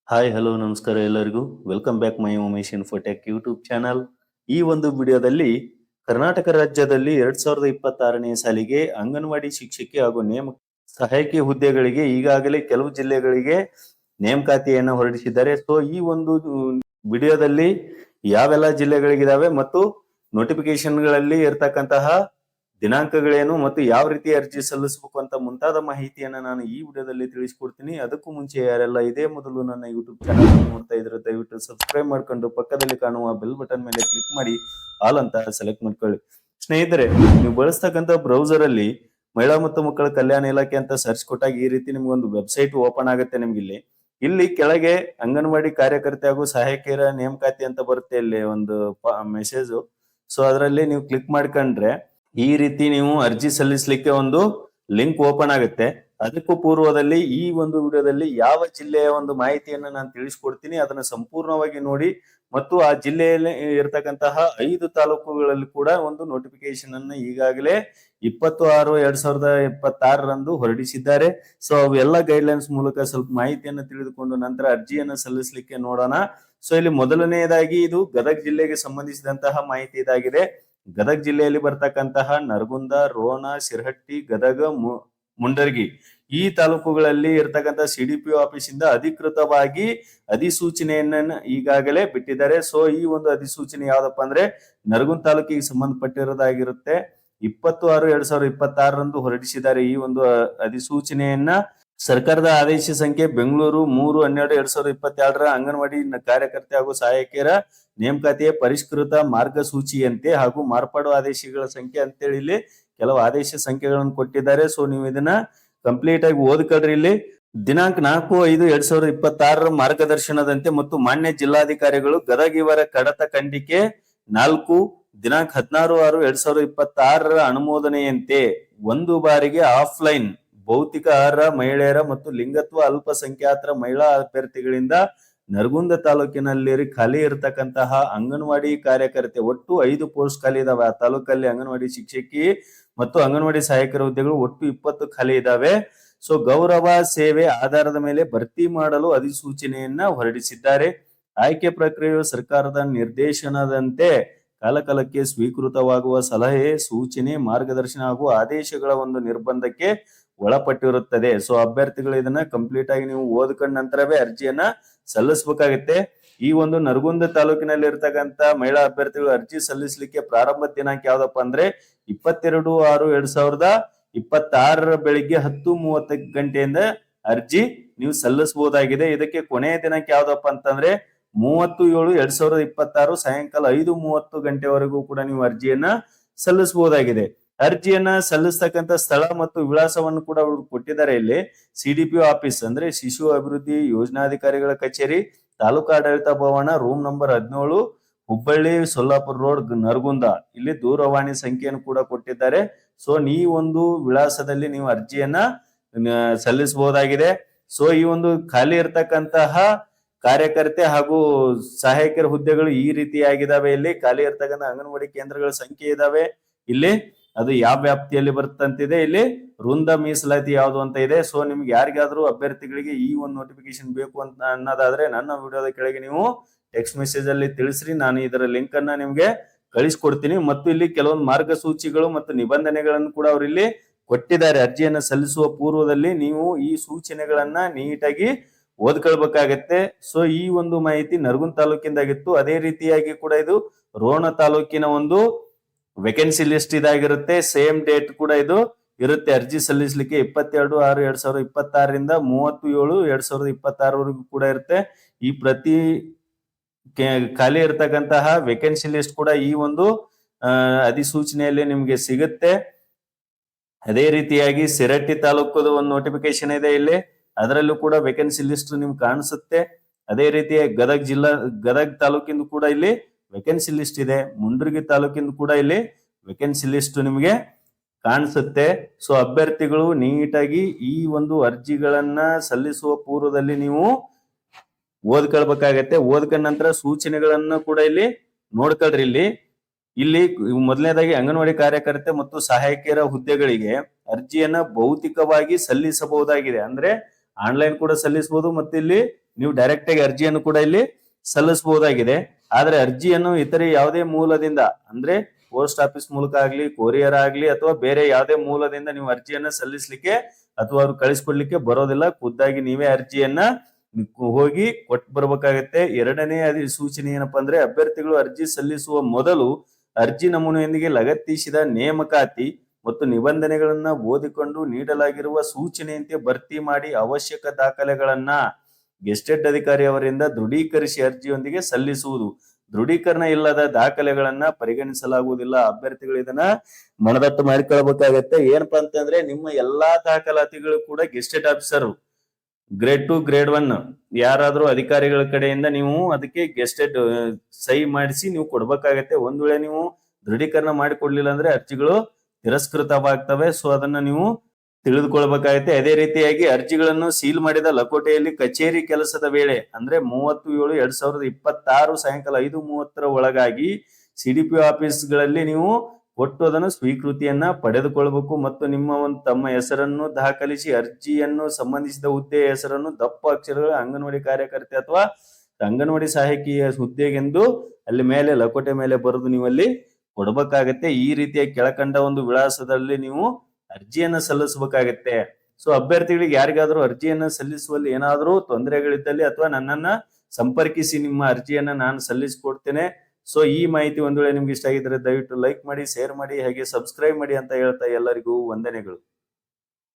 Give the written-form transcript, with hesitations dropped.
Hi hello ನಮಸ್ಕಾರ ಎಲ್ಲರಿಗೂ welcome back my Umesh Infotech YouTube channel. ಈ ಒಂದು ವಿಡಿಯೋದಲ್ಲಿ ಕರ್ನಾಟಕ ರಾಜ್ಯದಲ್ಲಿ 2026ನೇ ಸಾಲಿಗೆ ಅಂಗನವಾಡಿ ಶಿಕ್ಷಕಿ ಹಾಗೂ ನೇಮಕ ಸಹಾಯಕಿ ಹುದ್ದೆಗಳಿಗೆ ಈಗಾಗಲೇ ಕೆಲವು ಜಿಲ್ಲೆಗಳಿಗೆ ನೇಮಕಾತಿಯನ್ನು ಹೊರಡಿಸಿದ್ದಾರೆ. ಸೊ ಈ ಒಂದು ವಿಡಿಯೋದಲ್ಲಿ ಯಾವೆಲ್ಲ ಜಿಲ್ಲೆಗಳಿಗಿದಾವೆ ಮತ್ತು ನೋಟಿಫಿಕೇಶನ್ಗಳಲ್ಲಿ ಇರ್ತಕ್ಕಂತಹ ದಿನಾಂಕಗಳೇನು ಮತ್ತು ಯಾವ ರೀತಿ ಅರ್ಜಿ ಸಲ್ಲಿಸಬೇಕು ಅಂತ ಮುಂತಾದ ಮಾಹಿತಿಯನ್ನ ನಾನು ಈ ವಿಡಿಯೋದಲ್ಲಿ ತಿಳಿಸಿಕೊಡ್ತೀನಿ. ಅದಕ್ಕೂ ಮುಂಚೆ ಯಾರೆಲ್ಲ ಇದೇ ಮೊದಲು ನನ್ನ ಯೂಟ್ಯೂಬ್ ಚಾನಲ್ ನೋಡ್ತಾ ಇದ್ರೆ ದಯವಿಟ್ಟು ಸಬ್ಸ್ಕ್ರೈಬ್ ಮಾಡ್ಕೊಂಡು ಪಕ್ಕದಲ್ಲಿ ಕಾಣುವ ಬೆಲ್ ಬಟನ್ ಮೇಲೆ ಕ್ಲಿಕ್ ಮಾಡಿ ಆಲ್ ಅಂತ ಸೆಲೆಕ್ಟ್ ಮಾಡ್ಕೊಳ್ಳಿ. ಸ್ನೇಹಿತರೆ, ನೀವು ಬಳಸ್ತಕ್ಕಂಥ ಬ್ರೌಸರ್ ಅಲ್ಲಿ ಮಹಿಳಾ ಮತ್ತು ಮಕ್ಕಳ ಕಲ್ಯಾಣ ಇಲಾಖೆ ಅಂತ ಸರ್ಚ್ ಕೊಟ್ಟಾಗ ಈ ರೀತಿ ನಿಮ್ಗೊಂದು ವೆಬ್ಸೈಟ್ ಓಪನ್ ಆಗುತ್ತೆ. ನಿಮ್ಗೆ ಇಲ್ಲಿ ಕೆಳಗೆ ಅಂಗನವಾಡಿ ಕಾರ್ಯಕರ್ತೆ ಹಾಗೂ ಸಹಾಯಕಿಯರ ನೇಮಕಾತಿ ಅಂತ ಬರುತ್ತೆ. ಇಲ್ಲಿ ಒಂದು ಮೆಸೇಜ್. ಸೊ ಅದರಲ್ಲಿ ನೀವು ಕ್ಲಿಕ್ ಮಾಡ್ಕೊಂಡ್ರೆ ಈ ರೀತಿ ನೀವು ಅರ್ಜಿ ಸಲ್ಲಿಸಲಿಕ್ಕೆ ಒಂದು ಲಿಂಕ್ ಓಪನ್ ಆಗುತ್ತೆ. ಅದಕ್ಕೂ ಪೂರ್ವದಲ್ಲಿ ಈ ಒಂದು ವಿಡಿಯೋದಲ್ಲಿ ಯಾವ ಜಿಲ್ಲೆಯ ಒಂದು ಮಾಹಿತಿಯನ್ನ ನಾನು ತಿಳಿಸ್ಕೊಡ್ತೀನಿ, ಅದನ್ನ ಸಂಪೂರ್ಣವಾಗಿ ನೋಡಿ. ಮತ್ತು ಆ ಜಿಲ್ಲೆಯಲ್ಲಿ ಇರ್ತಕ್ಕಂತಹ 5 ತಾಲೂಕುಗಳಲ್ಲಿ ಕೂಡ ಒಂದು ನೋಟಿಫಿಕೇಶನ್ ಅನ್ನ ಈಗಾಗಲೇ 26/2026 ಹೊರಡಿಸಿದ್ದಾರೆ. ಸೊ ಅವೆಲ್ಲ ಗೈಡ್ಲೈನ್ಸ್ ಮೂಲಕ ಸ್ವಲ್ಪ ಮಾಹಿತಿಯನ್ನು ತಿಳಿದುಕೊಂಡು ನಂತರ ಅರ್ಜಿಯನ್ನು ಸಲ್ಲಿಸಲಿಕ್ಕೆ ನೋಡೋಣ. ಸೊ ಇಲ್ಲಿ ಮೊದಲನೆಯದಾಗಿ ಇದು ಗದಗ ಜಿಲ್ಲೆಗೆ ಸಂಬಂಧಿಸಿದಂತಹ ಮಾಹಿತಿ ಇದಾಗಿದೆ. ಗದಗ ಜಿಲ್ಲೆಯಲ್ಲಿ ಬರ್ತಕ್ಕಂತಹ ನರಗುಂದ, ರೋಣ, ಶಿರಹಟ್ಟಿ, ಗದಗ, ಮುಂಡರ್ಗಿ ಈ ತಾಲೂಕುಗಳಲ್ಲಿ ಇರ್ತಕ್ಕಂಥ ಸಿಡಿಪಿಒ ಆಫೀಸ್ ಇಂದ ಅಧಿಕೃತವಾಗಿ ಅಧಿಸೂಚನೆಯನ್ನ ಈಗಾಗಲೇ ಬಿಟ್ಟಿದ್ದಾರೆ. ಸೊ ಈ ಒಂದು ಅಧಿಸೂಚನೆ ಯಾವ್ದಪ್ಪ ಅಂದ್ರೆ ನರಗುಂದ ತಾಲೂಕಿಗೆ ಸಂಬಂಧಪಟ್ಟಿರೋದಾಗಿರುತ್ತೆ. 26/2026 ಹೊರಡಿಸಿದ್ದಾರೆ ಈ ಒಂದು ಅಧಿಸೂಚನೆಯನ್ನ. ಸರ್ಕಾರದ ಆದೇಶ ಸಂಖ್ಯೆ ಬೆಂಗಳೂರು 3/12/2022 ಅಂಗನವಾಡಿ ಕಾರ್ಯಕರ್ತೆ ಹಾಗೂ ಸಹಾಯಕಿಯರ ನೇಮಕಾತಿಯ ಪರಿಷ್ಕೃತ ಮಾರ್ಗಸೂಚಿಯಂತೆ ಹಾಗೂ ಮಾರ್ಪಾಡು ಆದೇಶಗಳ ಸಂಖ್ಯೆ ಅಂತೇಳಿ ಇಲ್ಲಿ ಕೆಲವು ಆದೇಶ ಸಂಖ್ಯೆಗಳನ್ನು ಕೊಟ್ಟಿದ್ದಾರೆ. ಸೊ ನೀವು ಇದನ್ನ ಕಂಪ್ಲೀಟ್ ಆಗಿ ಓದ್ಕೊಳ್ರಿ. ಇಲ್ಲಿ ದಿನಾಂಕ 4/5/2026 ಮಾರ್ಗದರ್ಶನದಂತೆ ಮತ್ತು ಮಾನ್ಯ ಜಿಲ್ಲಾಧಿಕಾರಿಗಳು ಗದಗ ಇವರ ಕಡತ ಖಂಡಿಕೆ 4 ದಿನಾಂಕ 16/6/2026 ಅನುಮೋದನೆಯಂತೆ ಒಂದು ಬಾರಿಗೆ ಆಫ್ಲೈನ್ ಭೌತಿಕ ಅರ್ಹ ಮಹಿಳೆಯರ ಮತ್ತು ಲಿಂಗತ್ವ ಅಲ್ಪಸಂಖ್ಯಾತರ ಮಹಿಳಾ ಅಭ್ಯರ್ಥಿಗಳಿಂದ ನರಗುಂದ ತಾಲೂಕಿನಲ್ಲಿ ಖಾಲಿ ಇರತಕ್ಕಂತಹ ಅಂಗನವಾಡಿ ಕಾರ್ಯಕರ್ತೆ ಒಟ್ಟು 5 ಪೋಸ್ಟ್ ಖಾಲಿ ಇದಾವೆ. ಆ ತಾಲೂಕಲ್ಲಿ ಅಂಗನವಾಡಿ ಶಿಕ್ಷಕಿ ಮತ್ತು ಅಂಗನವಾಡಿ ಸಹಾಯಕರ ಹುದ್ದೆಗಳು ಒಟ್ಟು 20 ಖಾಲಿ ಇದಾವೆ. ಸೊ ಗೌರವ ಸೇವೆ ಆಧಾರದ ಮೇಲೆ ಭರ್ತಿ ಮಾಡಲು ಅಧಿಸೂಚನೆಯನ್ನ ಹೊರಡಿಸಿದ್ದಾರೆ. ಆಯ್ಕೆ ಪ್ರಕ್ರಿಯೆಯು ಸರ್ಕಾರದ ನಿರ್ದೇಶನದಂತೆ ಕಾಲಕಾಲಕ್ಕೆ ಸ್ವೀಕೃತವಾಗುವ ಸಲಹೆ, ಸೂಚನೆ, ಮಾರ್ಗದರ್ಶನ ಹಾಗೂ ಆದೇಶಗಳ ಒಂದು ನಿರ್ಬಂಧಕ್ಕೆ ಒಳಪಟ್ಟಿರುತ್ತದೆ. ಸೊ ಅಭ್ಯರ್ಥಿಗಳು ಇದನ್ನ ಕಂಪ್ಲೀಟ್ ಆಗಿ ನೀವು ಓದ್ಕೊಂಡ ನಂತರವೇ ಅರ್ಜಿಯನ್ನ ಸಲ್ಲಿಸಬೇಕಾಗುತ್ತೆ. ಈ ಒಂದು ನರಗುಂದ ತಾಲೂಕಿನಲ್ಲಿ ಇರ್ತಕ್ಕಂತ ಮಹಿಳಾ ಅಭ್ಯರ್ಥಿಗಳು ಅರ್ಜಿ ಸಲ್ಲಿಸಲಿಕ್ಕೆ ಪ್ರಾರಂಭ ದಿನಾಂಕ ಯಾವ್ದಪ್ಪ ಅಂದ್ರೆ 22/6/2026 ಬೆಳಿಗ್ಗೆ 10:30 ಗಂಟೆಯಿಂದ ಅರ್ಜಿ ನೀವು ಸಲ್ಲಿಸಬಹುದಾಗಿದೆ. ಇದಕ್ಕೆ ಕೊನೆಯ ದಿನಾಂಕ ಯಾವ್ದಪ್ಪ ಅಂತಂದ್ರೆ 30/7/2026 ಸಾಯಂಕಾಲ 5:30 ಗಂಟೆವರೆಗೂ ಕೂಡ ನೀವು ಅರ್ಜಿಯನ್ನ ಸಲ್ಲಿಸಬಹುದಾಗಿದೆ. ಅರ್ಜಿಯನ್ನ ಸಲ್ಲಿಸ್ತಕ್ಕಂಥ ಸ್ಥಳ ಮತ್ತು ವಿಳಾಸವನ್ನು ಕೂಡ ಅವರು ಕೊಟ್ಟಿದ್ದಾರೆ. ಇಲ್ಲಿ ಸಿಡಿಪಿಒ ಆಫೀಸ್ ಅಂದ್ರೆ ಶಿಶು ಅಭಿವೃದ್ಧಿ ಯೋಜನಾಧಿಕಾರಿಗಳ ಕಚೇರಿ, ತಾಲೂಕು ಆಡಳಿತ ಭವನ, room number 17, Hubballi Solapur road, Nargund. ಇಲ್ಲಿ ದೂರವಾಣಿ ಸಂಖ್ಯೆಯನ್ನು ಕೂಡ ಕೊಟ್ಟಿದ್ದಾರೆ. ಸೊ ಈ ಒಂದು ವಿಳಾಸದಲ್ಲಿ ನೀವು ಅರ್ಜಿಯನ್ನ ಸಲ್ಲಿಸಬಹುದಾಗಿದೆ. ಸೊ ಈ ಒಂದು ಖಾಲಿ ಇರ್ತಕ್ಕಂತಹ ಕಾರ್ಯಕರ್ತೆ ಹಾಗೂ ಸಹಾಯಕರ ಹುದ್ದೆಗಳು ಈ ರೀತಿಯಾಗಿದ್ದಾವೆ. ಇಲ್ಲಿ ಖಾಲಿ ಇರ್ತಕ್ಕಂಥ ಅಂಗನವಾಡಿ ಕೇಂದ್ರಗಳ ಸಂಖ್ಯೆ ಇದಾವೆ. ಇಲ್ಲಿ ಅದು ಯಾವ ವ್ಯಾಪ್ತಿಯಲ್ಲಿ ಬರ್ತಂತಿದೆ, ಇಲ್ಲಿ ವೃಂದ ಮೀಸಲಾತಿ ಯಾವುದು ಅಂತ ಇದೆ. ಸೊ ನಿಮ್ಗೆ ಯಾರಿಗಾದ್ರೂ ಅಭ್ಯರ್ಥಿಗಳಿಗೆ ಈ ಒಂದು ನೋಟಿಫಿಕೇಶನ್ ಬೇಕು ಅಂತ ಅನ್ನೋದಾದ್ರೆ ನನ್ನ ವಿಡಿಯೋದ ಕೆಳಗೆ ನೀವು ಟೆಕ್ಸ್ಟ್ ಮೆಸೇಜ್ ಅಲ್ಲಿ ತಿಳಿಸ್ರಿ, ನಾನು ಇದರ ಲಿಂಕ್ ಅನ್ನ ನಿಮ್ಗೆ ಕಳಿಸ್ಕೊಡ್ತೀನಿ. ಮತ್ತು ಇಲ್ಲಿ ಕೆಲವೊಂದು ಮಾರ್ಗಸೂಚಿಗಳು ಮತ್ತು ನಿಬಂಧನೆಗಳನ್ನು ಕೂಡ ಅವರು ಇಲ್ಲಿ ಕೊಟ್ಟಿದ್ದಾರೆ. ಅರ್ಜಿಯನ್ನು ಸಲ್ಲಿಸುವ ಪೂರ್ವದಲ್ಲಿ ನೀವು ಈ ಸೂಚನೆಗಳನ್ನ ನೀಟಾಗಿ ಓದ್ಕೊಳ್ಬೇಕಾಗತ್ತೆ. ಸೊ ಈ ಒಂದು ಮಾಹಿತಿ ನರಗುಂದ ತಾಲೂಕಿಂದಾಗಿತ್ತು. ಅದೇ ರೀತಿಯಾಗಿ ಕೂಡ ಇದು ರೋಣ ತಾಲೂಕಿನ ಒಂದು ವೇಕೆನ್ಸಿ ಲಿಸ್ಟ್ ಇದಾಗಿರುತ್ತೆ. ಸೇಮ್ ಡೇಟ್ ಕೂಡ ಇದು ಇರುತ್ತೆ. ಅರ್ಜಿ ಸಲ್ಲಿಸಲಿಕ್ಕೆ 22/6/2026 30/7/2026 ಕೂಡ ಇರುತ್ತೆ. ಈ ಪ್ರತಿ ಖಾಲಿ ಇರತಕ್ಕಂತಹ ವೇಕೆನ್ಸಿ ಲಿಸ್ಟ್ ಕೂಡ ಈ ಒಂದು ಅಧಿಸೂಚನೆಯಲ್ಲಿ ನಿಮ್ಗೆ ಸಿಗುತ್ತೆ. ಅದೇ ರೀತಿಯಾಗಿ ಶಿರಹಟ್ಟಿ ತಾಲೂಕದ ಒಂದು ನೋಟಿಫಿಕೇಶನ್ ಇದೆ ಇಲ್ಲಿ, ಅದರಲ್ಲೂ ಕೂಡ ವೇಕೆನ್ಸಿ ಲಿಸ್ಟ್ ನಿಮ್ಗೆ ಕಾಣಿಸುತ್ತೆ. ಅದೇ ರೀತಿ ಗದಗ ತಾಲೂಕಿಂದು ಕೂಡ ಇಲ್ಲಿ ವೇಕೆನ್ಸಿ ಲಿಸ್ಟ್ ಇದೆ. ಮುಂಡರ್ಗಿ ತಾಲೂಕಿಂದು ಕೂಡ ಇಲ್ಲಿ ವೇಕೆನ್ಸಿ ಲಿಸ್ಟ್ ನಿಮಗೆ ಕಾಣಿಸುತ್ತೆ. ಸೊ ಅಭ್ಯರ್ಥಿಗಳು ನೀಟಾಗಿ ಈ ಒಂದು ಅರ್ಜಿಗಳನ್ನ ಸಲ್ಲಿಸುವ ಪೂರ್ವದಲ್ಲಿ ನೀವು ಓದ್ಕೊಳ್ಬೇಕಾಗತ್ತೆ. ಓದ್ಕೊಂಡ ನಂತರ ಸೂಚನೆಗಳನ್ನ ಕೂಡ ಇಲ್ಲಿ ನೋಡ್ಕೊಳ್ರಿ. ಇಲ್ಲಿ ಮೊದಲನೇದಾಗಿ ಅಂಗನವಾಡಿ ಕಾರ್ಯಕರ್ತೆ ಮತ್ತು ಸಹಾಯಕಿಯರ ಹುದ್ದೆಗಳಿಗೆ ಅರ್ಜಿಯನ್ನ ಭೌತಿಕವಾಗಿ ಸಲ್ಲಿಸಬಹುದಾಗಿದೆ. ಅಂದ್ರೆ ಆನ್ಲೈನ್ ಕೂಡ ಸಲ್ಲಿಸಬಹುದು ಮತ್ತು ಇಲ್ಲಿ ನೀವು ಡೈರೆಕ್ಟ್ ಆಗಿ ಅರ್ಜಿಯನ್ನು ಕೂಡ ಇಲ್ಲಿ ಸಲ್ಲಿಸಬಹುದಾಗಿದೆ. ಆದ್ರೆ ಅರ್ಜಿಯನ್ನು ಇತರೆ ಯಾವುದೇ ಮೂಲದಿಂದ ಅಂದ್ರೆ ಪೋಸ್ಟ್ ಆಫೀಸ್ ಮೂಲಕ ಆಗ್ಲಿ, ಕೊರಿಯರ್ ಆಗ್ಲಿ ಅಥವಾ ಬೇರೆ ಯಾವುದೇ ಮೂಲದಿಂದ ನೀವು ಅರ್ಜಿಯನ್ನ ಸಲ್ಲಿಸಲಿಕ್ಕೆ ಅಥವಾ ಅವ್ರು ಕಳಿಸ್ಕೊಡ್ಲಿಕ್ಕೆ ಬರೋದಿಲ್ಲ. ಖುದ್ದಾಗಿ ನೀವೇ ಅರ್ಜಿಯನ್ನ ಹೋಗಿ ಕೊಟ್ಟು ಬರ್ಬೇಕಾಗತ್ತೆ. ಎರಡನೇ ಅಧಿಸೂಚನೆ ಏನಪ್ಪಾ ಅಂದ್ರೆ ಅಭ್ಯರ್ಥಿಗಳು ಅರ್ಜಿ ಸಲ್ಲಿಸುವ ಮೊದಲು ಅರ್ಜಿ ನಮೂನೆಯೊಂದಿಗೆ ಲಗತ್ತಿಸಿದ ನೇಮಕಾತಿ ಮತ್ತು ನಿಬಂಧನೆಗಳನ್ನ ಓದಿಕೊಂಡು ನೀಡಲಾಗಿರುವ ಸೂಚನೆಯಂತೆ ಭರ್ತಿ ಮಾಡಿ ಅವಶ್ಯಕ ದಾಖಲೆಗಳನ್ನ ಗೆಸ್ಟೆಡ್ ಅಧಿಕಾರಿ ಅವರಿಂದ ದೃಢೀಕರಿಸಿ ಅರ್ಜಿಯೊಂದಿಗೆ ಸಲ್ಲಿಸುವುದು. ದೃಢೀಕರಣ ಇಲ್ಲದ ದಾಖಲೆಗಳನ್ನ ಪರಿಗಣಿಸಲಾಗುವುದಿಲ್ಲ. ಅಭ್ಯರ್ಥಿಗಳು ಇದನ್ನ ಮನದಟ್ಟು ಮಾಡಿಕೊಳ್ಬೇಕಾಗತ್ತೆ. ಏನಪ್ಪಾ ಅಂತಂದ್ರೆ ನಿಮ್ಮ ಎಲ್ಲಾ ದಾಖಲಾತಿಗಳು ಕೂಡ ಗೆಸ್ಟೆಡ್ ಆಫೀಸರ್ ಗ್ರೇಡ್ 2 ಗ್ರೇಡ್ 1 ಯಾರಾದ್ರೂ ಅಧಿಕಾರಿಗಳ ಕಡೆಯಿಂದ ನೀವು ಅದಕ್ಕೆ ಗೆಸ್ಟೆಡ್ ಸಹಿ ಮಾಡಿಸಿ ನೀವು ಕೊಡ್ಬೇಕಾಗತ್ತೆ. ಒಂದ್ ವೇಳೆ ನೀವು ದೃಢೀಕರಣ ಮಾಡಿಕೊಡ್ಲಿಲ್ಲ ಅಂದ್ರೆ ಅರ್ಜಿಗಳು ತಿರಸ್ಕೃತವಾಗ್ತವೆ. ಸೊ ಅದನ್ನ ನೀವು ತಿಳಿದುಕೊಳ್ಬೇಕಾಗತ್ತೆ. ಅದೇ ರೀತಿಯಾಗಿ ಅರ್ಜಿಗಳನ್ನು ಸೀಲ್ ಮಾಡಿದ ಲಕೋಟೆಯಲ್ಲಿ ಕಚೇರಿ ಕೆಲಸದ ವೇಳೆ ಅಂದ್ರೆ 30/7/2026 ಸಾಯಂಕಾಲ 5:30 ಒಳಗಾಗಿ ಸಿಡಿಪಿಒ ಆಫೀಸ್ಗಳಲ್ಲಿ ನೀವು ಕೊಟ್ಟು ಅದನ್ನು ಸ್ವೀಕೃತಿಯನ್ನ ಪಡೆದುಕೊಳ್ಳಬೇಕು ಮತ್ತು ತಮ್ಮ ಹೆಸರನ್ನು ದಾಖಲಿಸಿ ಅರ್ಜಿಯನ್ನು ಸಂಬಂಧಿಸಿದ ಹುದ್ದೆಯ ಹೆಸರನ್ನು ದಪ್ಪ ಅಕ್ಷರಗಳ ಅಂಗನವಾಡಿ ಕಾರ್ಯಕರ್ತೆ ಅಥವಾ ಅಂಗನವಾಡಿ ಸಹಾಯಕಿಯ ಹುದ್ದೆಗೆಂದು ಅಲ್ಲಿ ಮೇಲೆ ಲಕೋಟೆ ಮೇಲೆ ಬರೆದು ನೀವು ಅಲ್ಲಿ ಕೊಡಬೇಕಾಗತ್ತೆ. ಈ ರೀತಿಯ ಕೆಳಕಂಡ ಒಂದು ವಿಳಾಸದಲ್ಲಿ ನೀವು ಅರ್ಜಿಯನ್ನ ಸಲ್ಲಿಸಬೇಕಾಗತ್ತೆ. ಸೊ ಅಭ್ಯರ್ಥಿಗಳಿಗೆ ಯಾರಿಗಾದ್ರೂ ಅರ್ಜಿಯನ್ನ ಸಲ್ಲಿಸುವಲ್ಲಿ ಏನಾದ್ರೂ ತೊಂದರೆಗಳಿದ್ದಲ್ಲಿ ಅಥವಾ ನನ್ನನ್ನ ಸಂಪರ್ಕಿಸಿ, ನಿಮ್ಮ ಅರ್ಜಿಯನ್ನ ನಾನು ಸಲ್ಲಿಸಿಕೊಡ್ತೇನೆ. ಸೊ ಈ ಮಾಹಿತಿ ಒಂದ್ ವೇಳೆ ನಿಮ್ಗೆ ಇಷ್ಟ ಆಗಿದ್ರೆ ದಯವಿಟ್ಟು ಲೈಕ್ ಮಾಡಿ, ಶೇರ್ ಮಾಡಿ, ಹಾಗೆ ಸಬ್ಸ್ಕ್ರೈಬ್ ಮಾಡಿ ಅಂತ ಹೇಳ್ತಾ ಎಲ್ಲರಿಗೂ ವಂದನೆಗಳು.